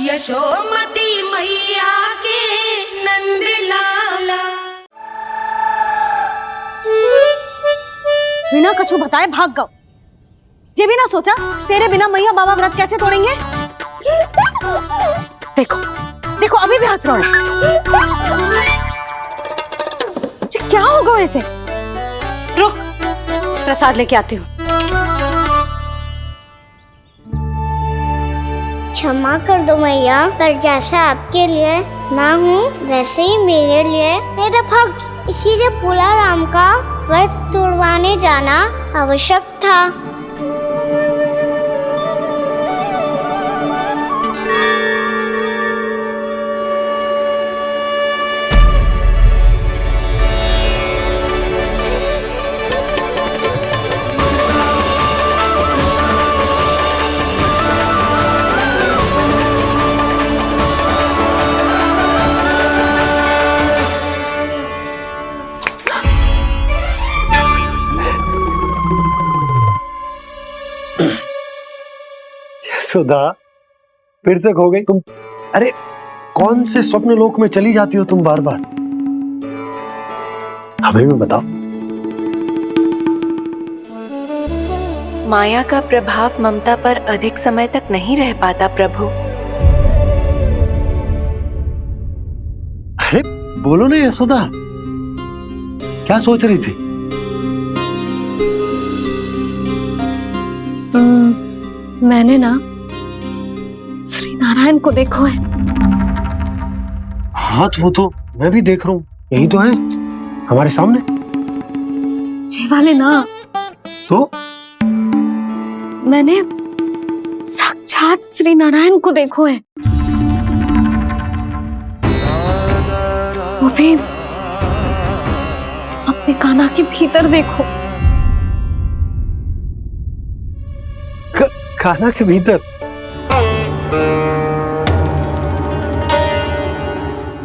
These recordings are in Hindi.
यशोमती मैया के नंद लाला। बिना कछु बताए भाग गओ। ये भी ना सोचा तेरे बिना मैया बाबा व्रत कैसे तोड़ेंगे। देखो देखो अभी भी हंस रहा हूं। क्या होगा ऐसे? रुक प्रसाद लेके आती हूँ। क्षमा कर दो मैया, पर जैसा आपके लिए मैं हूँ वैसे ही मेरे लिए मेरा भक्त, इसीलिए भोला राम का व्रत तोड़वाने जाना आवश्यक था। सुधा फिर से खो गई तुम। अरे कौन से स्वप्न लोक में चली जाती हो तुम बार बार? हमें भी बताओ। माया का प्रभाव ममता पर अधिक समय तक नहीं रह पाता प्रभु। अरे बोलो ना यशोदा, क्या सोच रही थी? मैंने ना श्री नारायण को देखो है। हाँ वो तो मैं भी देख रहा हूँ, यही तो है हमारे सामने। ये वाले ना तो मैंने साक्षात श्री नारायण को देखो है, वो भी अपने कान्हा के भीतर देखो। कान्हा के भीतर?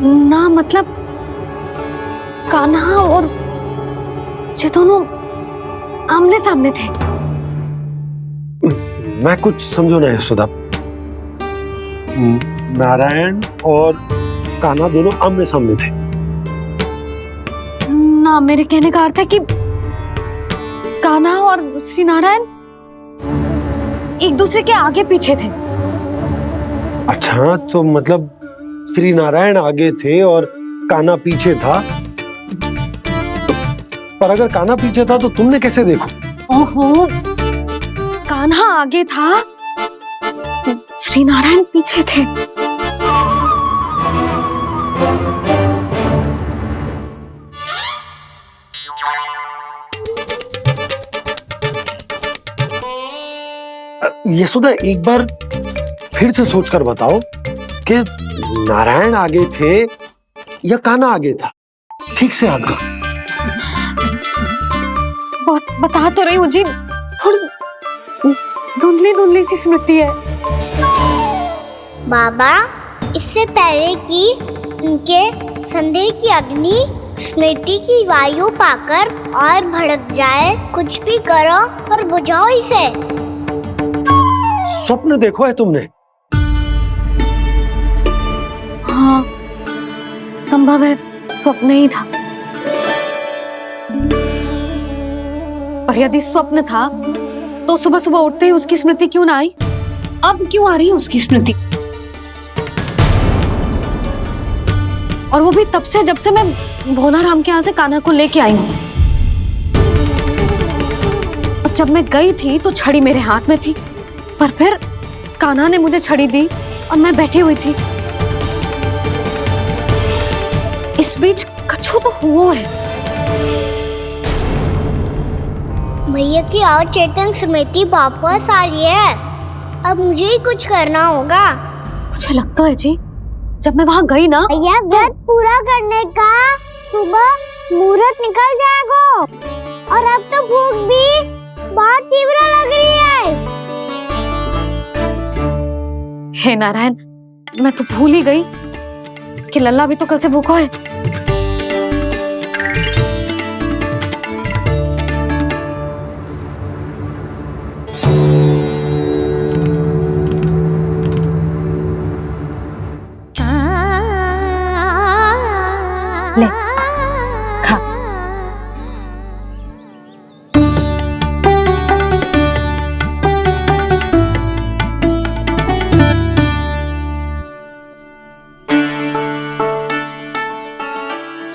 ना मतलब कान्हा और ये दोनों आमने सामने थे। मैं कुछ समझो ना यशोदा। नारायण और कान्हा दोनों आमने सामने थे? ना मेरे कहने का अर्थ है कि कान्हा और श्री नारायण एक दूसरे के आगे पीछे थे। अच्छा तो मतलब श्री नारायण आगे थे और कान्हा पीछे था। पर अगर कान्हा पीछे था तो तुमने कैसे देखो? ओहो, कान्हा आगे था, श्री नारायण पीछे थे। यशोदा एक बार फिर से सोचकर बताओ कि नारायण आगे थे या कान्हा आगे था? ठीक से याद करो। बहुत बता तो रही हूँ जी, थोड़ी धुंधली धुंधली सी स्मृति है। बाबा, इससे पहले कि उनके संदेह की अग्नि स्मृति की वायु पाकर और भड़क जाए, कुछ भी करो और बुझाओ इसे। स्वप्न देखो है तुमने? हाँ संभव है स्वप्न ही था, पर यदि स्वप्न था तो सुबह सुबह उठते ही उसकी स्मृति क्यों ना आई? अब क्यों आ रही है उसकी स्मृति? और वो भी तब से जब से मैं भोला राम के यहाँ से कान्हा को लेके आई हूँ। जब मैं गई थी तो छड़ी मेरे हाथ में थी, पर फिर कान्हा ने मुझे छड़ी दी और मैं बैठी हुई थी। इस बीच कछु तो हुआ है। भैया की अचेतन स्मृति वापस आ रही है, अब मुझे ही कुछ करना होगा। मुझे लगता है जी जब मैं वहां गई ना, भैया व्रत पूरा करने का सुबह मुहूर्त निकल जाएगा और अब तो भूख भी बहुत तीव्र लग रही है। हे नारायण, मैं तो भूल ही गई कि लल्ला भी तो कल से भूखा है।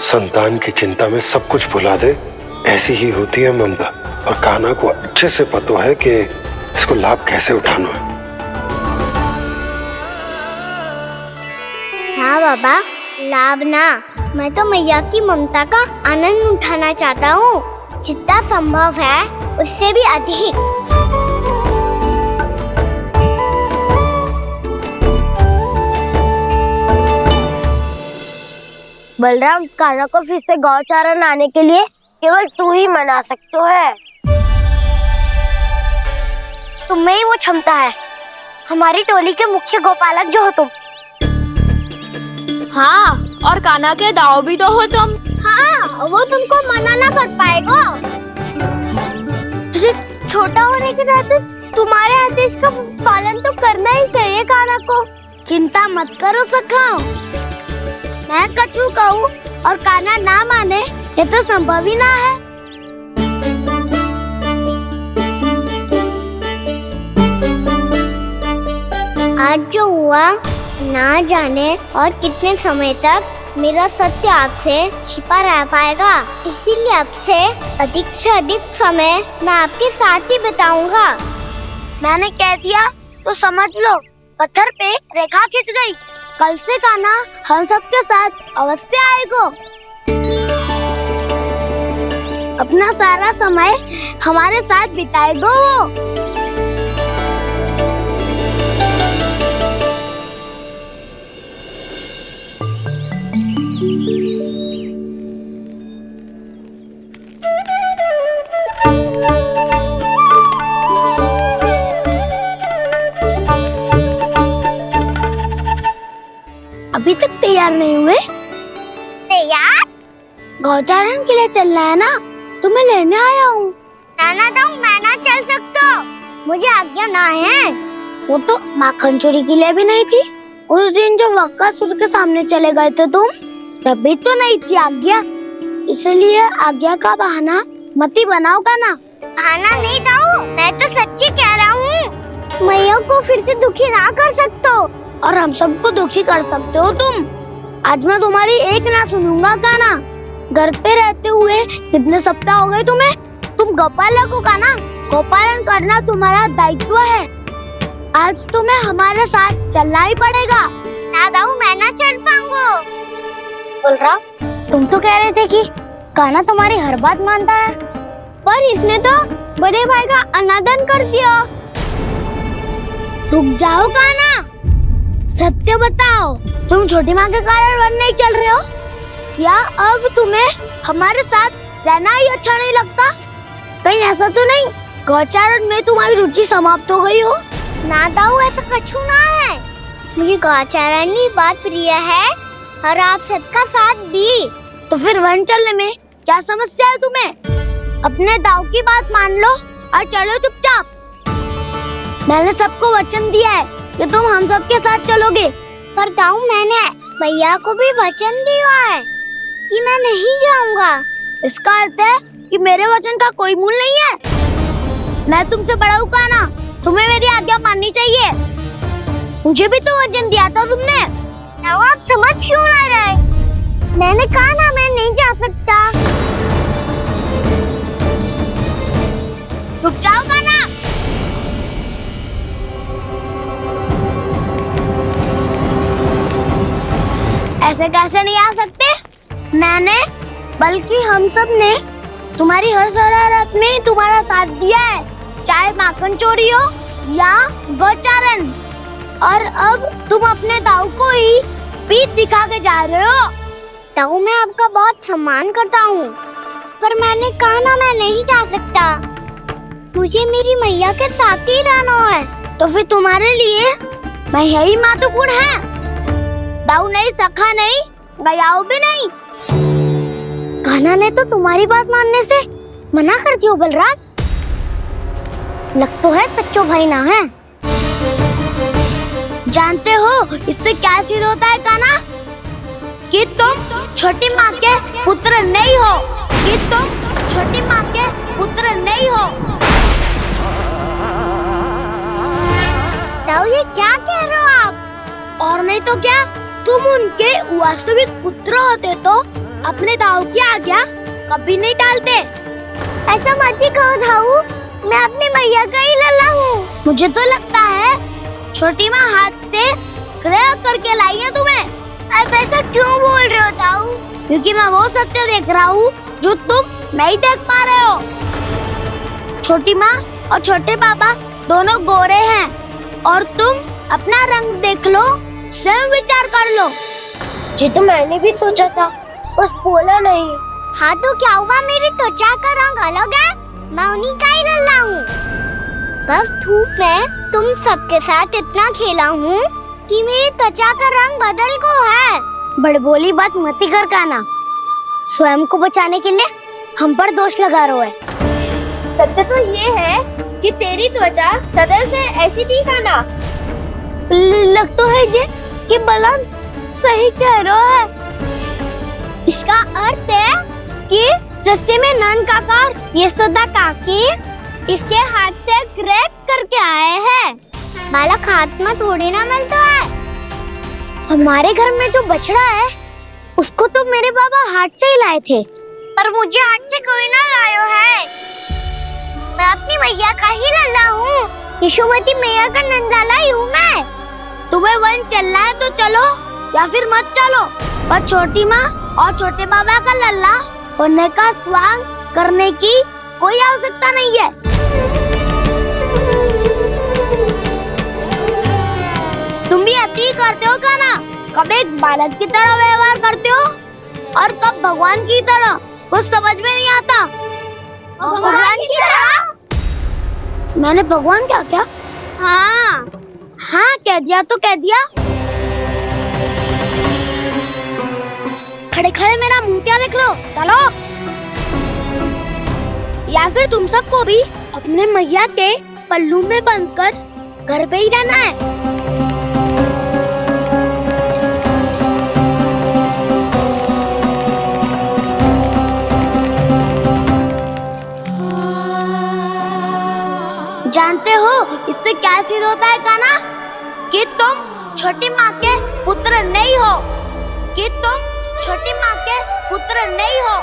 संतान की चिंता में सब कुछ भुला दे, ऐसी ही होती है ममता। और कान्हा को अच्छे से पता है कि इसको लाभ कैसे उठाना है। हाँ बाबा, लाभ ना, मैं तो मैया की ममता का आनंद उठाना चाहता हूँ, जितना संभव है उससे भी अधिक। बलराम, कान्हा को फिर से गौचारण आने के लिए केवल तू ही मना सकते है। तुम्हें ही वो क्षमता है, हमारी टोली के मुख्य गोपालक जो हो तुम। हाँ, और कान्हा के दाव भी तो हो तुम। हाँ, वो तुमको मना ना कर पाएगा। तुझे छोटा होने के नाते तुम्हारे आदेश का पालन तो करना ही चाहिए कान्हा को। चिंता मत करो सखा, मैं कछु कहूँ और कान्हा ना माने, ये तो संभव ही ना है। आज जो हुआ ना जाने और कितने समय तक मेरा सत्य आपसे छिपा रह पाएगा, इसीलिए आपसे अधिक से अधिक समय मैं आपके साथ ही बिताऊंगा। मैंने कह दिया तो समझ लो, पत्थर पे रेखा खिंच गई। कल से कान्हा हम सबके साथ अवश्य आएगा। अपना सारा समय हमारे साथ बिताएगा वो। अभी तक तैयार नहीं हुए? तैयार? गौचारण के लिए चलना है ना, तुम्हें लेने आया हूँ। नाना दाऊ, मैं ना चल सकता, मुझे आज्ञा ना है। वो तो माखन चोरी के लिए भी नहीं थी। उस दिन जो वक्कासुर के सामने चले गए थे तुम, तभी तो नहीं थी आज्ञा। इसलिए आज्ञा का बहाना मत ही बनाओ ना। बहाना नहीं दाऊ, मैं तो सच्ची कह रहा हूँ। मैया को फिर से दुखी ना कर सकते हो। और हम सबको दुखी कर सकते हो तुम। आज मैं तुम्हारी एक ना सुनूंगा कान्हा। घर पे रहते हुए कितने सप्ताह हो गए तुम्हें? तुम गोपालक हो कान्हा, गोपालन करना तुम्हारा दायित्व है। आज तुम्हें हमारे साथ चलना ही पड़ेगा। ना दाऊ, मैं ना चल पाऊंगा। बलराम, तुम तो कह रहे थे कि कान्हा तुम्हारी हर बात मानता है, पर इसने तो बड़े भाई का अनादर कर दिया। रुक जाओ कान्हा, सत्य बताओ, तुम छोटी माँ के कारण वन नहीं चल रहे हो? या अब तुम्हें हमारे साथ रहना ही अच्छा नहीं लगता? कहीं ऐसा तो नहीं गौचारण में तुम्हारी रुचि समाप्त हो गई हो? ना दाऊ, ऐसा कछु ना है। मुझे गौचारण की बात प्रिय है और आप सबका साथ भी। तो फिर वन चलने में क्या समस्या है तुम्हें? अपने दाऊ की बात मान लो और चलो चुपचाप। मैंने सबको वचन दिया है कि तुम हम सबके साथ चलोगे। पर दाऊ, मैंने भैया को भी वचन दिया है कि मैं नहीं जाऊंगा। इसका अर्थ है कि मेरे वचन का कोई मूल नहीं है। मैं तुमसे बड़ा हूँ कान्हा, तुम्हें मेरी आज्ञा माननी चाहिए। मुझे भी तो वचन दिया था तुमने। दाऊ, आप समझ क्यों ना रहे? मैंने कहा ना, मैं नहीं जा सकता। रुक जाओ कान्हा। ऐसे कैसे नहीं आ सकते? मैंने, बल्कि हम सब ने तुम्हारी हर शरारत में तुम्हारा साथ दिया है, चाहे माखन चोरी हो या गौचारण। और अब तुम अपने दाऊ को ही पीठ दिखा के जा रहे हो। दाऊ, मैं आपका बहुत सम्मान करता हूँ, पर मैंने कहा ना, मैं नहीं जा सकता। मुझे मेरी मैया के साथ ही रहना है। तो फिर तुम्हारे लिए मैं यही महत्वपूर्ण है। दाऊ नहीं, सखा नहीं, गयाऊ भी नहीं। कान्हा ने तो तुम्हारी बात मानने से मना कर दिया बलराम। लग तो है सच्चो भाई ना है। जानते हो इससे क्या सिद्ध होता है कान्हा? कि तुम छोटी माँ के पुत्र नहीं हो, कि तुम छोटी माँ के पुत्र नहीं हो। दाऊ, ये क्या कह रहे हो आप? और नहीं तो क्या, तुम उनके वास्तविक पुत्र होते तो अपने दाऊ की आज्ञा कभी नहीं टालते। ऐसा मत ही कहो दाऊ, मैं अपनी मैया का ही लल्ला हूँ। मुझे तो लगता है छोटी माँ हाथ से ग्रह करके लाई है तुम्हें। आप ऐसा क्यों बोल रहे हो दाऊ? क्योंकि मैं वो सत्य देख रहा हूँ जो तुम नहीं देख पा रहे हो। छोटी माँ और छोटे पापा दोनों गोरे हैं और तुम अपना रंग देख लो, स्वयं विचार कर लो। जी तो मैंने भी सोचा था, बस बोला नहीं। हाँ तो क्या हुआ, मेरी त्वचा का रंग अलग है, मैं उन्हीं का ही लल्ला हूँ। बस धूप में तुम सबके साथ इतना खेला हूँ कि मेरी त्वचा का रंग बदल को है। बड़बोली बात मत कर काना, स्वयं को बचाने के लिए हम पर दोष लगा रहे है। सत्य तो ये है कि तेरी त्वचा सदैव से ऐसी थी काना। लग तो है ये कि बलन सही कह रहा है। इसका अर्थ है कि सस्ते में नन काका यशोदा काकी इसके हाथ से ग्रेट करके आए हैं। बालक हाथ में थोड़ी ना मिलता है। हमारे घर में जो बछड़ा है उसको तो मेरे बाबा हाथ से ही लाए थे, पर मुझे हाथ से कोई ना लायो है। मैं अपनी मैया का ही लल्ला हूँ, यशोमती मैया का नंदलाला ही हूँ मैं। तुम्हें वन चलना है तो चलो या फिर मत चलो, पर छोटी माँ और छोटे बाबा का लल्ला होने का स्वांग करने की कोई आवश्यकता नहीं है। तुम भी अति करते हो काना, कब एक बालक की तरह व्यवहार करते हो और कब भगवान की तरह, कुछ समझ में नहीं आता। भगवान की तरह? मैंने भगवान क्या क्या? हाँ हाँ कह दिया तो कह दिया। खड़े खड़े मेरा मुंह क्या देख लो, चलो। या फिर तुम सबको भी अपने मैया के पल्लू में बंधकर घर पे ही रहना है। जानते हो इससे क्या सिद्ध होता है काना? कि तुम छोटी माँ के पुत्र नहीं हो, कि तुम छोटी माँ के पुत्र नहीं हो।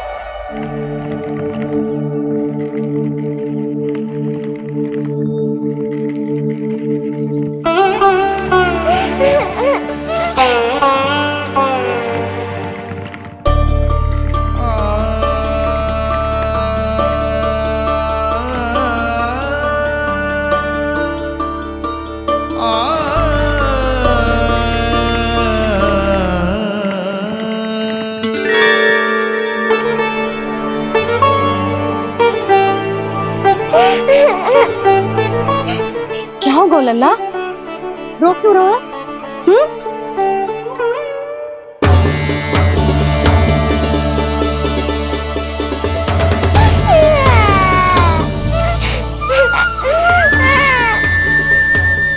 क्या हो गो लल्ला, रो क्यों रहो?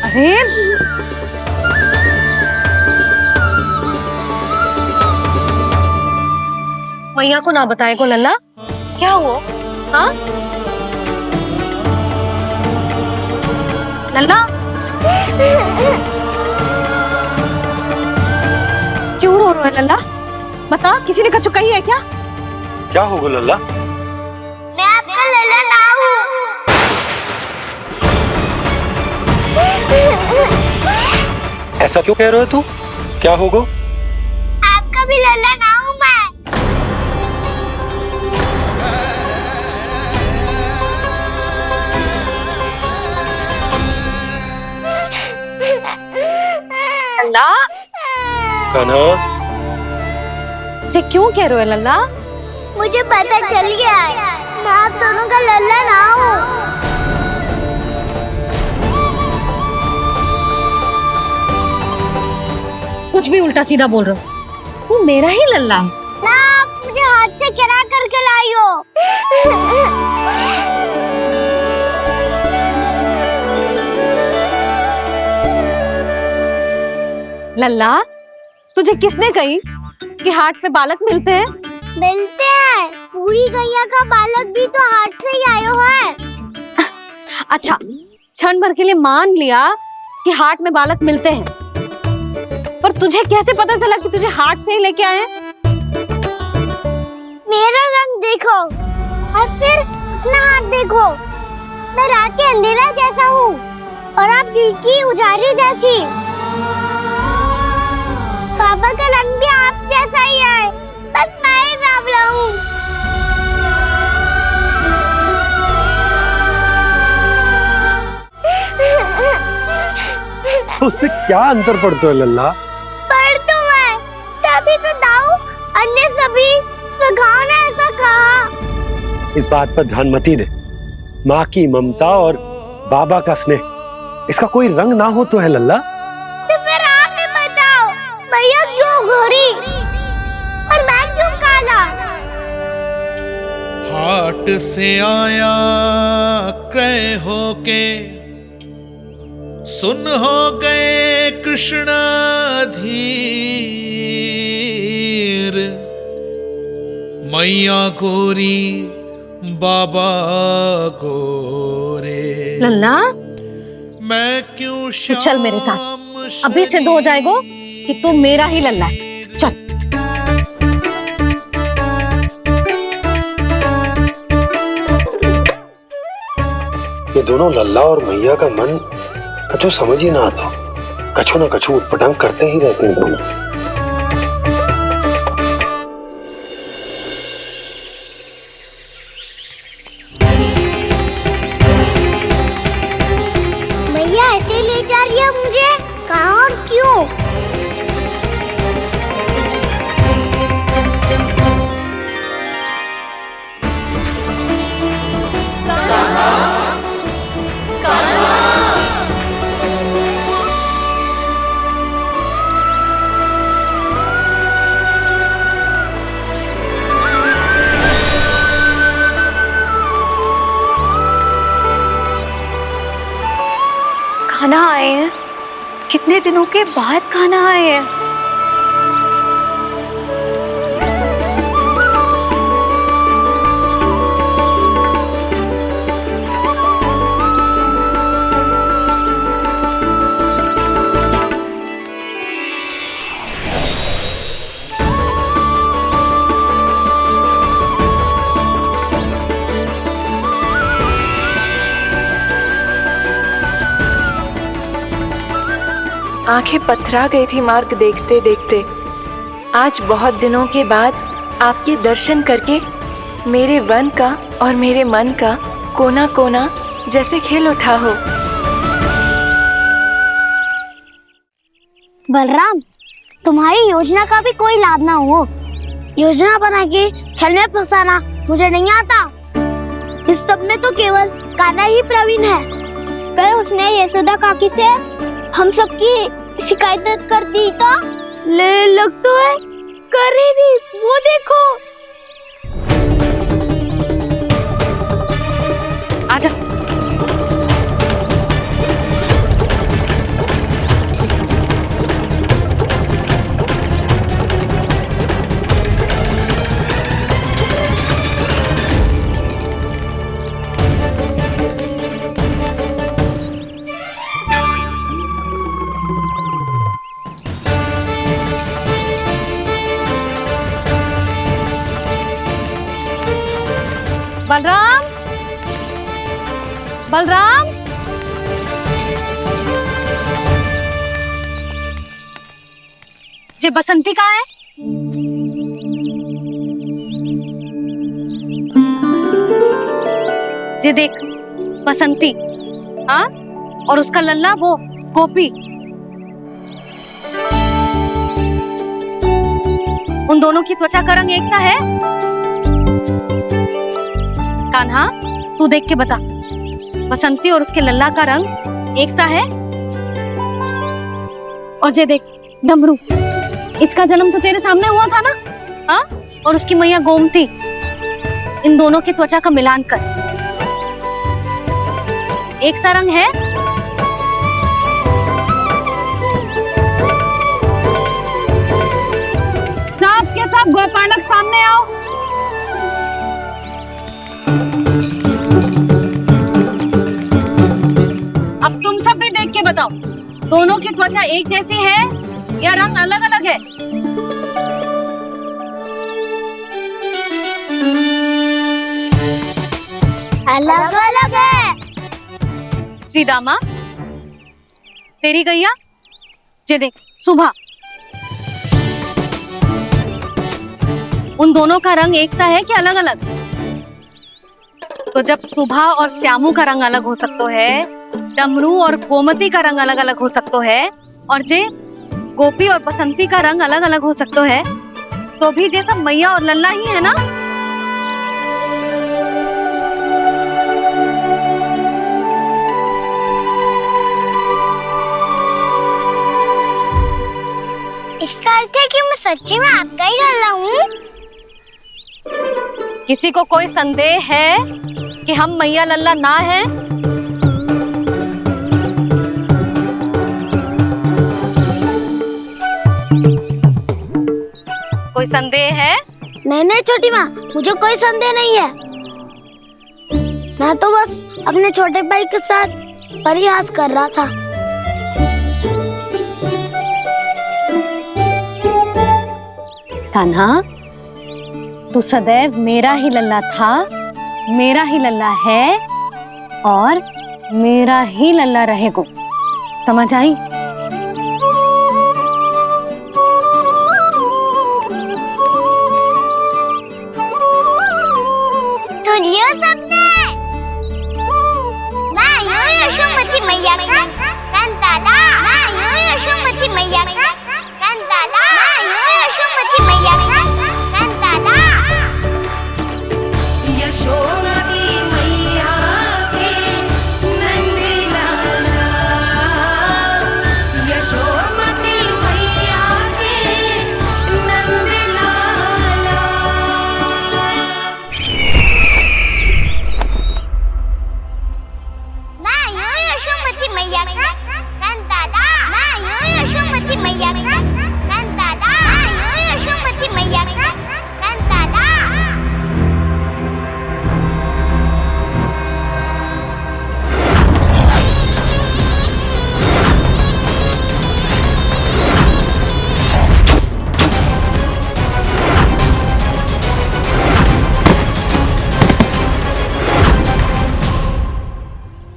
अरे मैया को ना बताए को लल्ला, क्या हुआ? हाँ लल्ला, क्यों रो रहा है लल्ला? बता, किसी ने कछु कही है क्या? क्या होगा लल्ला? मैं आपका लल्ला ना हूँ। ऐसा क्यों कह रहे हो तू? क्या होगा? आपका भी लल्ला ना हूँ मैं। लल्ला, कान्हा, जे क्यों कह रहे हो लल्ला? मुझे पता चल गया है, मैं आप दोनों का लल्ला ना हूँ। कुछ भी उल्टा सीधा बोल रहे हो, तू मेरा ही लल्ला है। ना आप मुझे हाथ से गिरा करके लाई हो। लल्ला, तुझे किसने कही कि हाट पे बालक मिलते हैं? मिलते हैं, पूरी गैया का बालक भी तो हाट से ही आयो है। अच्छा, क्षण भर के लिए मान लिया कि हाट में बालक मिलते हैं, पर तुझे कैसे पता चला कि तुझे हाट से ही लेके आए? मेरा रंग देखो और फिर अपना हाथ देखो। मैं रात के अंधेरा जैसा हूँ और आप दिल की उजाली जैसी। पापा का रंग भी आप जैसा ही है, बस मैं ही बावला हूँ। तो उससे क्या अंतर पड़ता है लल्ला? पर तो मैं तभी तो दाऊ अन्य सभी सखाओ ने ऐसा कहा। इस बात पर ध्यान मत ही दे। माँ की ममता और बाबा का स्नेह, इसका कोई रंग ना हो तो है लल्ला। तो फिर आप ही बताओ, भैया क्यों गोरी और मैं क्यों काला? हाट से आया क्रय होके, सुन हो गए कृष्ण धीर। मैया गोरी बाबा गोरे, लल्ला मैं क्यों तू चल मेरे साथ, अभी सिद्ध हो जाएगा कि तू मेरा ही लल्ला है। चल। ये दोनों लल्ला और मैया का मन कछु समझ ही ना आता। कछु ना कछु उटपटांग करते ही रहते हैं दोनों। भैया ऐसे ले जा रही है मुझे, कहाँ और क्यों? खाना आए हैं, कितने दिनों के बाद खाना आए हैं। आंखें पथरा गई थी मार्ग देखते देखते। आज बहुत दिनों के बाद आपके दर्शन करके मेरे वन का और मेरे मन का कोना कोना जैसे खिल उठा हो। बलराम, तुम्हारी योजना का भी कोई लाभ ना हो। योजना बना के छल में फंसाना मुझे नहीं आता। इस सब में तो केवल कान्हा ही प्रवीण है। कल उसने यशोदा काकी से हम सबकी शिकायत कर दी तो ले लग तो है कर ही दी, वो देखो। आजा। बलराम, बलराम, ये बसंती कहाँ है? ये देख बसंती, हाँ, और उसका लल्ला वो गोपी। उन दोनों की त्वचा का रंग एक सा है? कान्हा, तू देख के बता, बसंती और उसके लल्ला का रंग एक सा है? और ये देख डमरू, इसका जन्म तो तेरे सामने हुआ था ना? हाँ, और उसकी मैया गोमती। इन दोनों की त्वचा का मिलान कर, एक सा रंग है? सब के सब गोपालक सामने आओ। अब तुम सब भी देख के बताओ, दोनों की त्वचा एक जैसी है या रंग अलग अलग है? अलग अलग है। श्रीदामा, तेरी गैया जे देख सुबह, उन दोनों का रंग एक सा है कि अलग अलग? तो जब सुबह और श्यामू का रंग अलग हो सकता है, डमरू और गोमती का रंग अलग अलग हो सकता है, और जे गोपी और बसंती का रंग अलग अलग हो सकता है, तो भी जे सब मैया और लल्ला ही है ना? इसका अर्थ है कि मैं सच्ची में आपका ही लल्ला हूँ। किसी को कोई संदेह है कि हम मैया लल्ला ना हैं? कोई संदेह है? नहीं छोटी माँ, मुझे कोई संदेह नहीं है। मैं तो बस अपने छोटे भाई के साथ परिहास कर रहा था। कान्हा, तू सदैव मेरा ही लल्ला था, मेरा ही लल्ला है और मेरा ही लल्ला रहेगा। समझ आई? सुनियो सबने, मैं हूँ यशोमती मैया का कंताला। मैं हूँ यशोमती मैया का कंताला। मैं हूँ यशोमती मैया का कंताला। यशोमती मैया के नंद लाला, यशोमती मैया के नंद लाला। मैं हूँ यशोमती मैया का कंताला। मैं हूँ यशोमती मैया का कंताला। मैं हूँ यशोमती मैया का कंताला।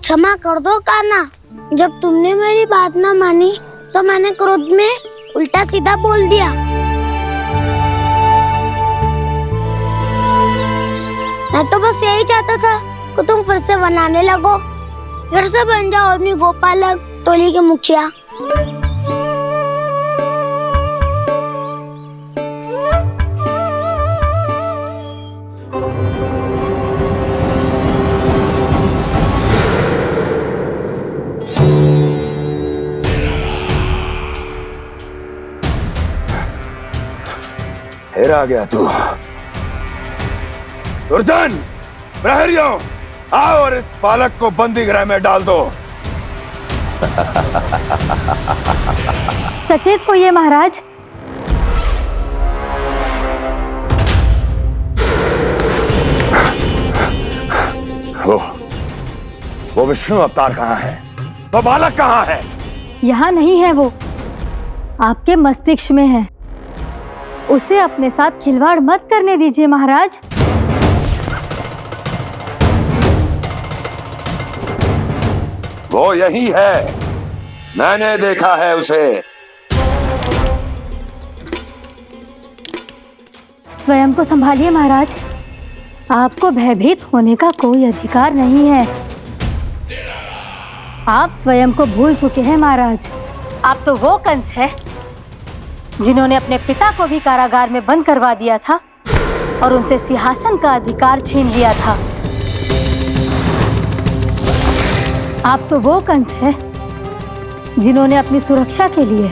क्षमा कर दो कान्हा, जब तुमने मेरी बात ना मानी तो मैंने क्रोध में उल्टा सीधा बोल दिया। मैं तो बस यही चाहता था कि तुम फिर से बनाने लगो, फिर से बन जाओ अपनी गोपालक टोली के मुखिया। फिर आ गया तू। दुर्जन, प्रहरियों, आओ और इस बालक को बंदी गृह में डाल दो। सचेत होइए महाराज। वो विष्णु अवतार कहाँ है? वो बालक कहाँ है? यहाँ नहीं है, वो आपके मस्तिष्क में है। उसे अपने साथ खिलवाड़ मत करने दीजिए महाराज। वो यही है, मैंने देखा है उसे। स्वयं को संभालिए महाराज, आपको भयभीत होने का कोई अधिकार नहीं है। आप स्वयं को भूल चुके हैं महाराज। आप तो वो कंस है जिन्होंने अपने पिता को भी कारागार में बंद करवा दिया था और उनसे सिंहासन का अधिकार छीन लिया था। आप तो वो कंस है जिन्होंने अपनी सुरक्षा के लिए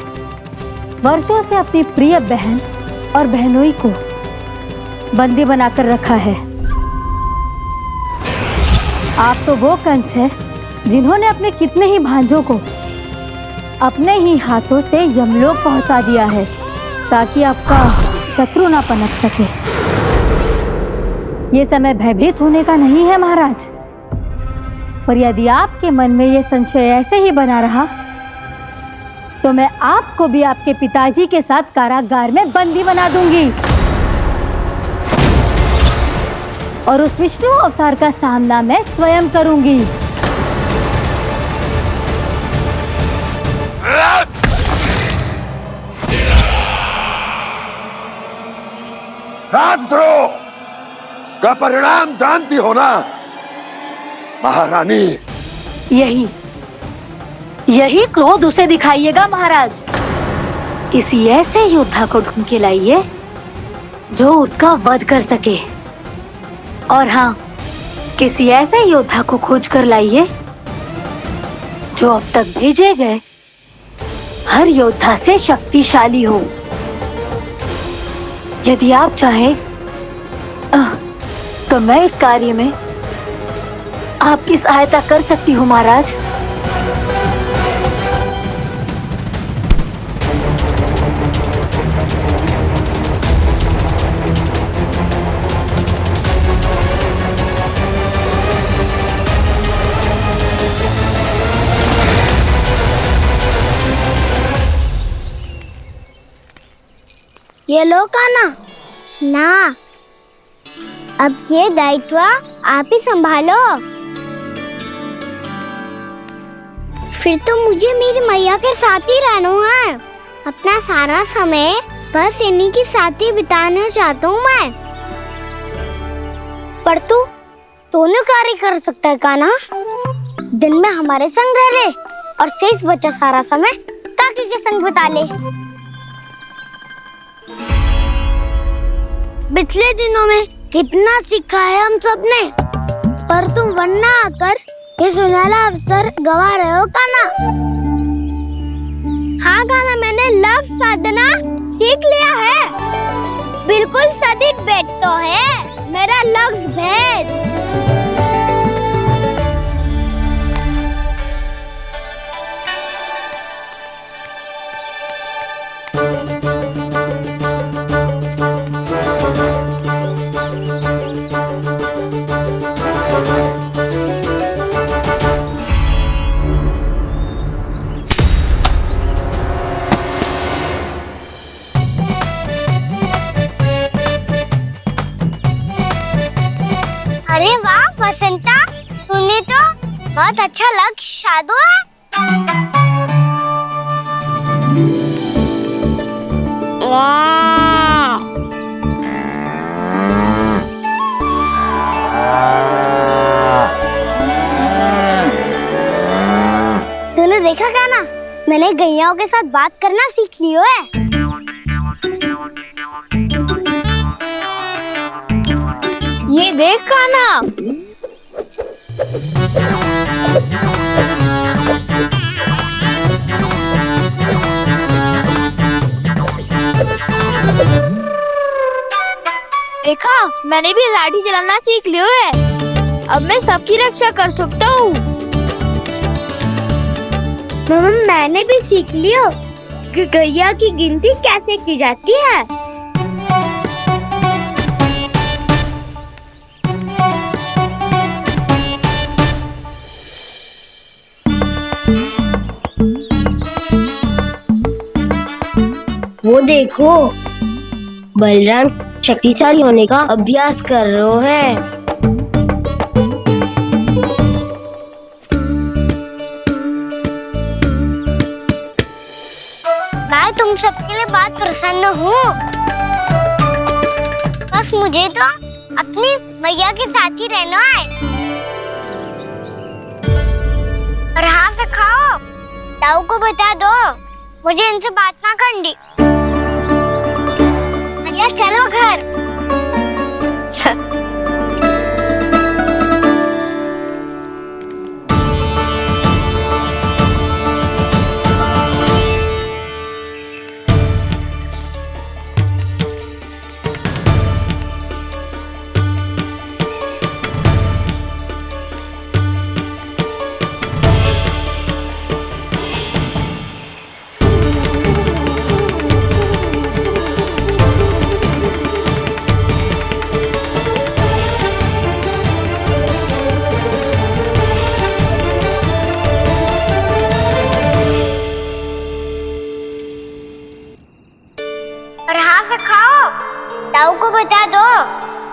वर्षों से अपनी प्रिय बहन और बहनोई को बंदी बनाकर रखा है। आप तो वो कंस है जिन्होंने अपने कितने ही भांजों को अपने ही हाथों से यमलोक पहुंचा दिया है ताकि आपका शत्रु ना पनप सके। ये समय भयभीत होने का नहीं है महाराज, पर यदि आपके मन में ये संशय ऐसे ही बना रहा तो मैं आपको भी आपके पिताजी के साथ कारागार में बंदी बना दूंगी। और उस विष्णु अवतार का सामना मैं स्वयं करूंगी। राजद्रोह का परिणाम जानती हो ना महारानी? यही क्रोध उसे दिखाइएगा महाराज। किसी ऐसे योद्धा को ढूंढ के लाइए जो उसका वध कर सके। और हाँ, किसी ऐसे योद्धा को खोज कर लाइए जो अब तक भेजे गए हर योद्धा से शक्तिशाली हो। यदि आप चाहें तो मैं इस कार्य में आपकी सहायता कर सकती हूँ महाराज। ये लो कान्हा। ना, अब ये दायित्व आप ही संभालो। फिर तो मुझे मेरी मैया के साथ ही रहना है। अपना सारा समय बस इन्हीं के साथ ही बिताना चाहता हूँ मैं। पर तू दोनों कार्य कर सकता है कान्हा। दिन में हमारे संग रह ले और शेष बचा सारा समय काकी के संग बिता ले। पिछले दिनों में कितना सीखा है हम सब ने, पर तुम वरना आकर ये सुनहरा अवसर गवा रहे हो कान्हा। हाँ कान्हा, मैंने लक्ष्य साधना सीख लिया है। बिल्कुल सदित भेद तो है मेरा लक्ष्य भेद। अरे वाह बसंता, तूने तो बहुत अच्छा लक्ष्य साधा है। वाह, तूने देखा कान्हा, मैंने गैयाओं के साथ बात करना सीख लियो है। ये देख कान्हा, देखा मैंने भी लाठी चलाना सीख लियो है। अब मैं सबकी रक्षा कर सकता हूँ। मैंने भी सीख लियो कि गैया की गिनती कैसे की जाती है। वो देखो, बलराम शक्तिशाली होने का अभ्यास कर रहे हैं। मैं तुम सबके लिए बहुत प्रसन्न हूँ। बस मुझे तो अपनी मैया के साथ ही रहना है। और हाँ से खाओ, ताऊ को बता दो मुझे इनसे बात ना करनी। मैया चलो घर। ताऊ को बता दो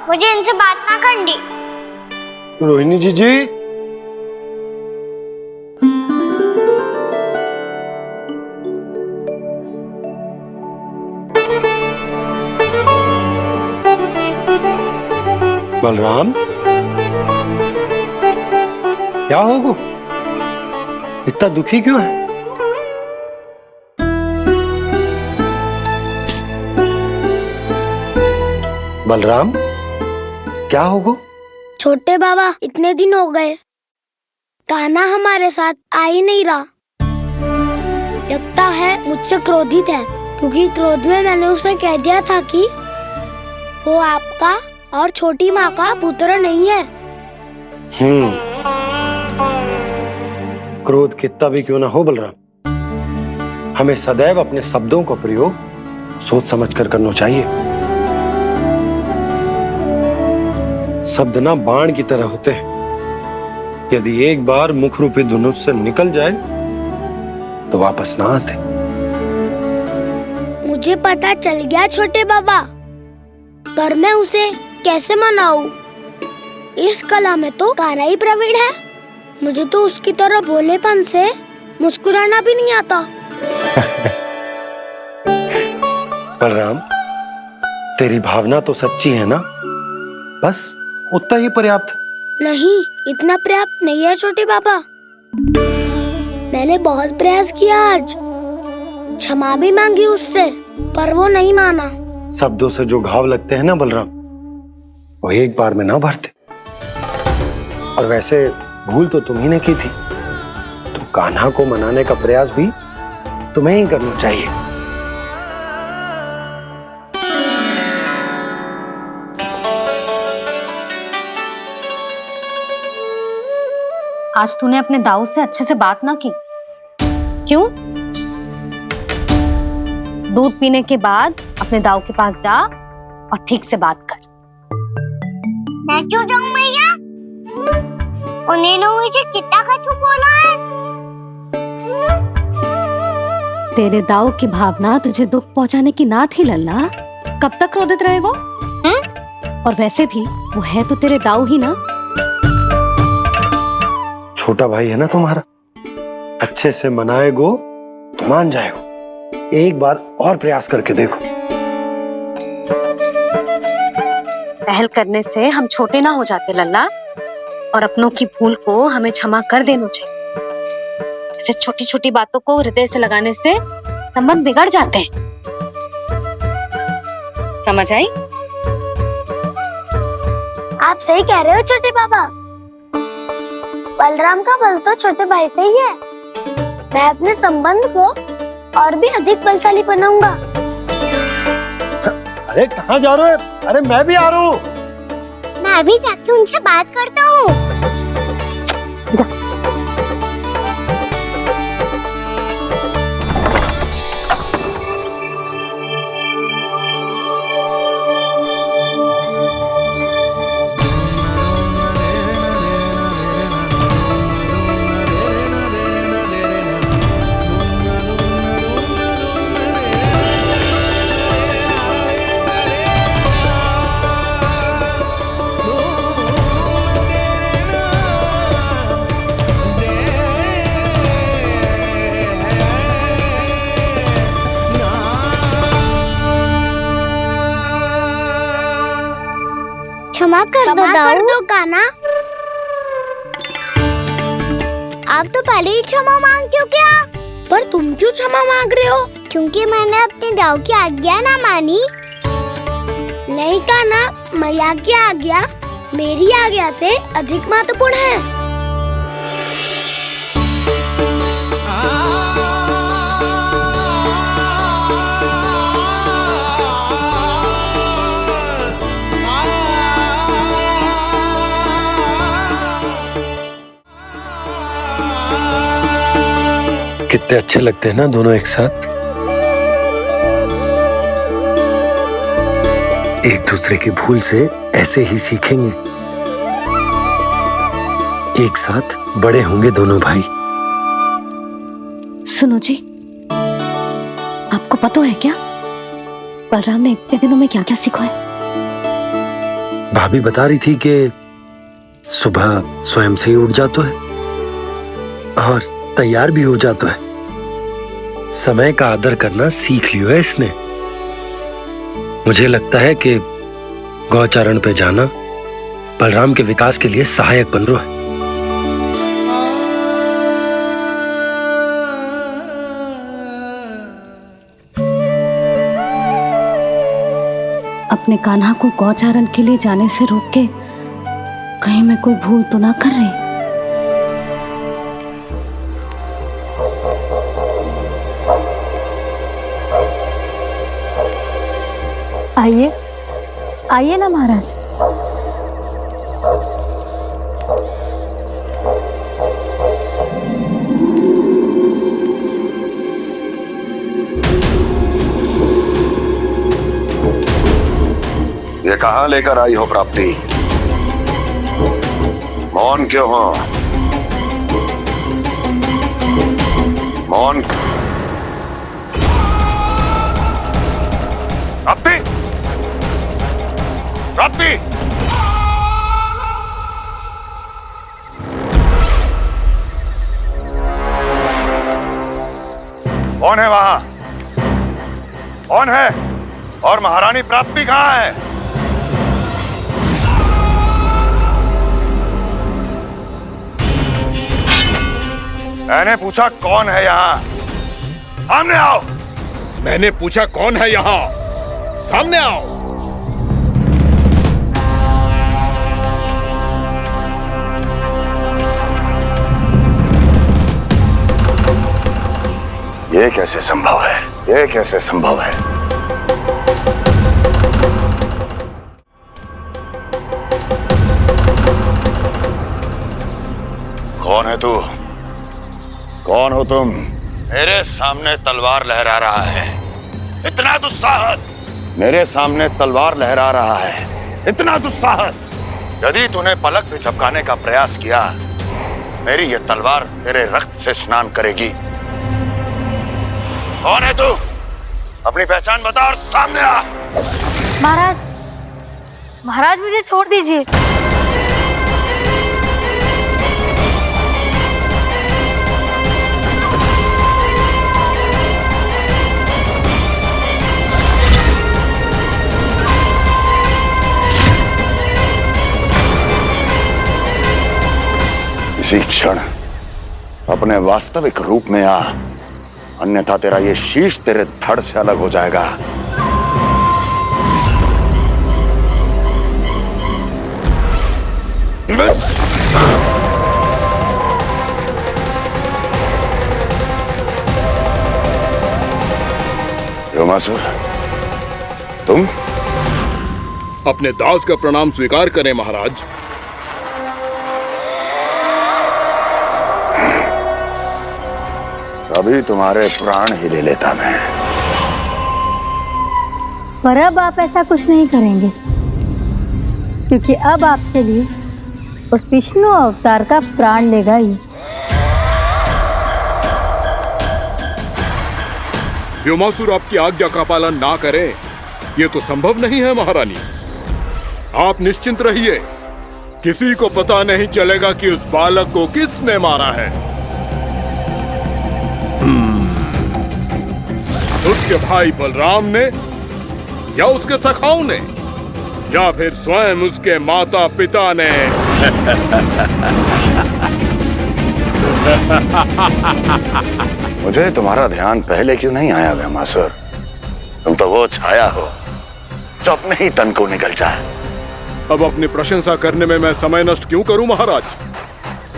मुझे इनसे बात ना करनी। रोहिणी जी बलराम, क्या होगा? इतना दुखी क्यों है? बलराम, क्या होगा? छोटे बाबा, इतने दिन हो गए कान्हा हमारे साथ आ ही नहीं रहा। लगता है मुझसे क्रोधित है, क्योंकि क्रोध में मैंने उसे कह दिया था कि वो आपका और छोटी माँ का पुत्र नहीं है। क्रोध कितना भी क्यों ना हो बलराम, हमें सदैव अपने शब्दों का प्रयोग सोच समझकर करना चाहिए। शब्द ना बाण की तरह होते हैं, यदि एक बार मुख रूपी धनुष से निकल जाए तो वापस ना आते। मुझे पता चल गया छोटे बाबा, पर मैं उसे कैसे मनाऊं? इस कला में तो कान्हा ही प्रवीण है। मुझे तो उसकी तरह भोलेपन से मुस्कुराना भी नहीं आता। बलराम, तेरी भावना तो सच्ची है ना, बस उतना ही पर्याप्त। नहीं, इतना पर्याप्त नहीं है छोटे बाबा। मैंने बहुत प्रयास किया आज, क्षमा भी मांगी उससे, पर वो नहीं माना। शब्दों से जो घाव लगते हैं ना बलराम, वो एक बार में ना भरते। और वैसे भूल तो तुम्ही ने की थी, तो कान्हा को मनाने का प्रयास भी तुम्हें ही करना चाहिए। आज तूने अपने दाऊ से अच्छे से बात ना की, क्यों? दूध पीने के बाद अपने दाऊ के पास जा और ठीक से बात कर। मैं क्यों जाऊं मैया? उन्होंने मुझे कितना कछु बोला है। तेरे दाऊ की भावना तुझे दुख पहुंचाने की ना थी लल्ला, कब तक क्रोधित रहेगो? और वैसे भी वो है तो तेरे दाऊ ही ना। छोटा भाई है ना तुम्हारा, अच्छे से मनाएगो तो मान जाएगो। एक बार और प्रयास करके देखो। पहल करने से हम छोटे ना हो जाते लल्ला, और अपनों की भूल को हमें क्षमा कर देना चाहिए। ऐसे छोटी छोटी बातों को हृदय से लगाने से संबंध बिगड़ जाते हैं। समझ आई? आप सही कह रहे हो छोटे बाबा। बलराम का बल तो छोटे भाई से ही है। मैं अपने संबंध को और भी अधिक बलशाली बनाऊंगा। अरे कहाँ जा रहे हो? अरे मैं भी आ रहा हूँ। मैं भी जाके उनसे बात करता हूँ। क्षमा कर दो कान्हा। आप तो पहले ही क्षमा मांगते हो क्या? पर तुम क्यों क्षमा मांग रहे हो? क्योंकि मैंने अपने दाऊ की आज्ञा ना मानी। नहीं कान्हा, मैया की आज्ञा मेरी आज्ञा से अधिक महत्वपूर्ण है। कितने अच्छे लगते हैं ना दोनों एक साथ। एक दूसरे की भूल से ऐसे ही सीखेंगे। एक साथ बड़े होंगे दोनों भाई। सुनो जी, आपको पता है क्या बलराम ने इतने दिनों में क्या क्या सीखा है? भाभी बता रही थी कि सुबह स्वयं से ही उठ जाता है और तैयार भी हो जाता है। समय का आदर करना सीख लियो है इसने। मुझे लगता है कि गौचारण पे जाना बलराम के विकास के लिए सहायक बन रहा है। अपने कान्हा को गौचारण के लिए जाने से रोक के कहीं मैं कोई भूल तो ना कर रही। आइए आइए ना महाराज। ये कहाँ लेकर आई हो प्राप्ति? मौन क्यों हो? मौन। प्राप्ति, प्राप्ति, कौन है वहां? कौन है? और महारानी प्राप्ति कहाँ है? मैंने पूछा कौन है यहाँ? सामने आओ। मैंने पूछा कौन है यहाँ? सामने आओ। ये कैसे संभव है? ये कैसे संभव है? कौन है तू? कौन हो तुम? मेरे सामने तलवार लहरा रहा है। इतना दुस्साहस! मेरे सामने तलवार लहरा रहा है। इतना दुस्साहस! यदि तूने पलक भी झपकाने का प्रयास किया, मेरी ये तलवार तेरे रक्त से स्नान करेगी। कौन है तू? अपनी पहचान बता और सामने आ। महाराज, महाराज मुझे छोड़ दीजिए। इसी क्षण अपने वास्तविक रूप में आ, अन्यथा तेरा ये शीश तेरे धड़ से अलग हो जाएगा। व्योमासुर, तुम? अपने दास का प्रणाम स्वीकार करें महाराज। अभी तुम्हारे प्राण ही ले लेता मैं। पर अब आप ऐसा कुछ नहीं करेंगे, क्योंकि अब आपके लिए उस विष्णु अवतार का प्राण लेगा ही। व्योमासुर आपकी आज्ञा का पालन ना करें, ये तो संभव नहीं है महारानी। आप निश्चिंत रहिए, किसी को पता नहीं चलेगा कि उस बालक को किसने मारा है। उसके भाई बलराम ने, या उसके सखाओं ने, या फिर स्वयं उसके माता पिता ने। मुझे तुम्हारा ध्यान पहले क्यों नहीं आया व्योमासुर? तुम तो वो छाया हो जो अपने ही तन को निगल जाए। अब अपनी प्रशंसा करने में मैं समय नष्ट क्यों करूं महाराज?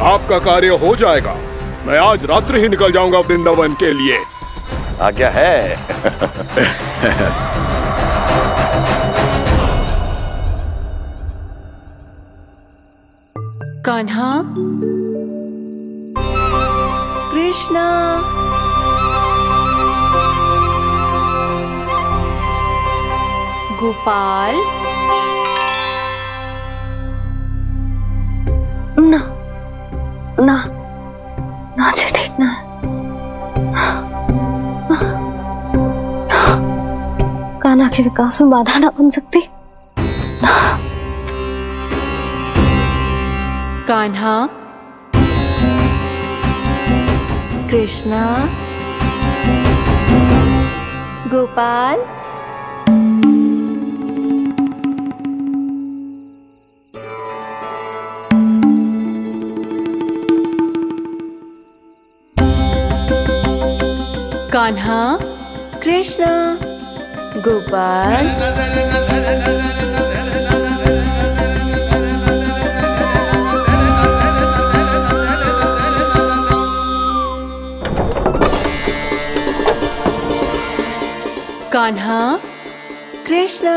आपका कार्य हो जाएगा। मैं आज रात्रि ही निकल जाऊंगा वृंदावन के लिए। आज्ञा है। कान्हा, कृष्णा, गोपाल, ना ना ना से ठीक ना। कान्हा के विकास में बाधा ना बन सकती। कान्हा, कृष्णा, गोपाल, कान्हा, कृष्णा, गोपाल, कान्हा, कृष्णा,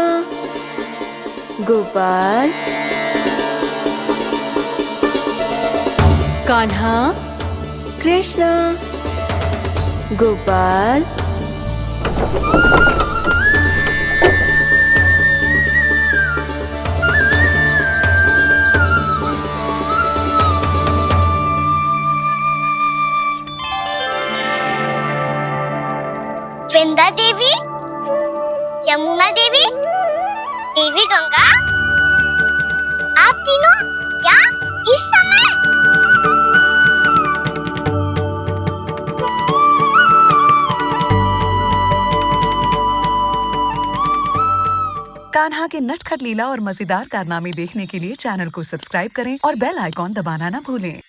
गोपाल, कान्हा, कृष्णा, गोपाल, वृंदा देवी, यमुना देवी, देवी गंगा, आप तीनों यहाँ इस समय? कान्हा के नटखट लीला और मजेदार कारनामे देखने के लिए चैनल को सब्सक्राइब करें और बेल आइकॉन दबाना ना भूलें।